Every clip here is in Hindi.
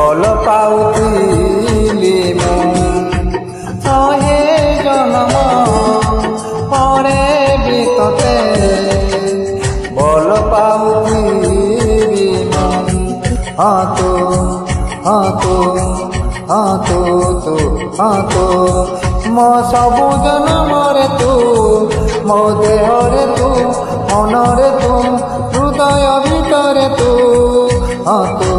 ଭଲ ପାଉଥିଲି ମୁଁ ଶହେ ଜନମ ପରେ ବି ତତେ ଭଲ ପାଉଥିଲି ମୁଁ ତୁ ମୋ ସବୁ ଜନମରେ ତୁ ମୋ ଦେହରେ ତୁ ମନରେ ତୁ ହୃଦୟ ଭିତରେ ତୁ ତୁ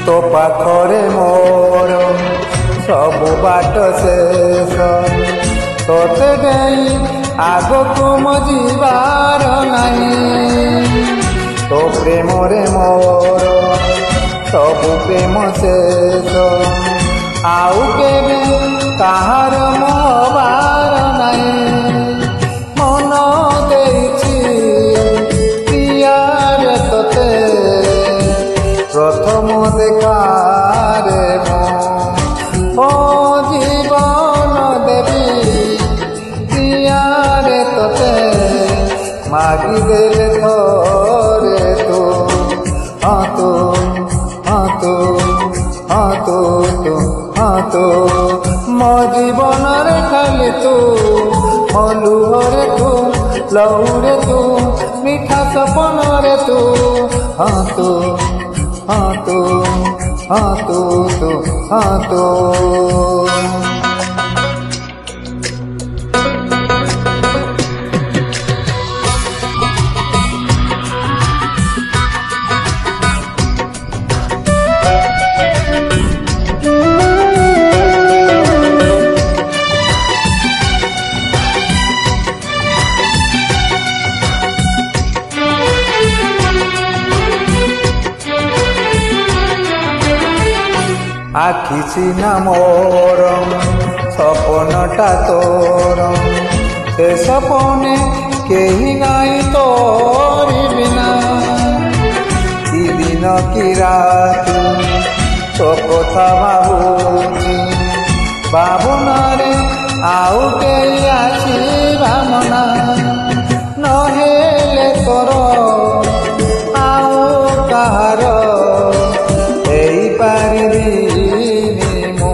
तो पाखरे मोर सबु बाट शेष तोते गई आगकु मो जीवार नहीं तो प्रेम रे मोर सबु प्रेम शेष आउ केबे काहार मोहबार नहीं मन देछि प्रियार तोते प्रथम देखारे मो जीवन देवी प्रियारे तोते मागी देले थोरे तू मो जीवन रे खाली तू मो लुहरे तू लहुरे तू मीठा सपन रे तू आखि सिना मोर सपनटा तोर से सपने केही नाई तोरी बिना कि दिन कि रात तो कथा भाबुची भावनारे आउ केही आसीबा मना नहेले तोर आउ काहार एई पारिबी मो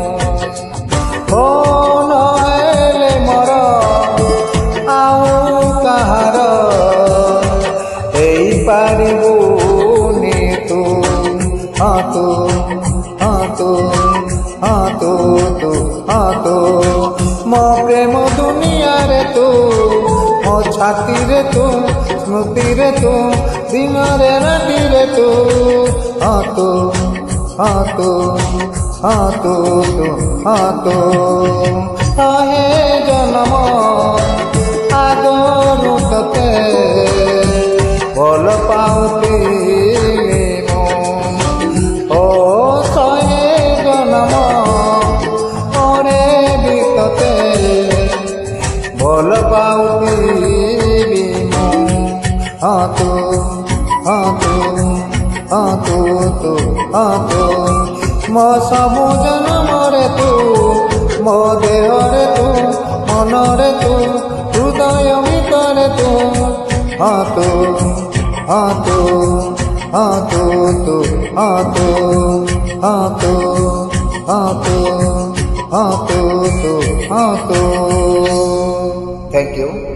प्रेम दुनिया रे तू मो छाती रे तू स्मृति रे तू दिन रे राति रे तू शहे जन्म आगरू तते भल पाउଥିଲି ମୁଁ शहे जन्म ପରେ ବି ତତେ ଭଲ ପାଉଥିଲି ମୁଁ ମୋ ସବୁ ଜନ୍ମରେ ତୁ ମୋ ଦେହରେ ତୁ ମନରେ ତୁ ହୃଦୟ ଭିତରେ ତୁ Thank you.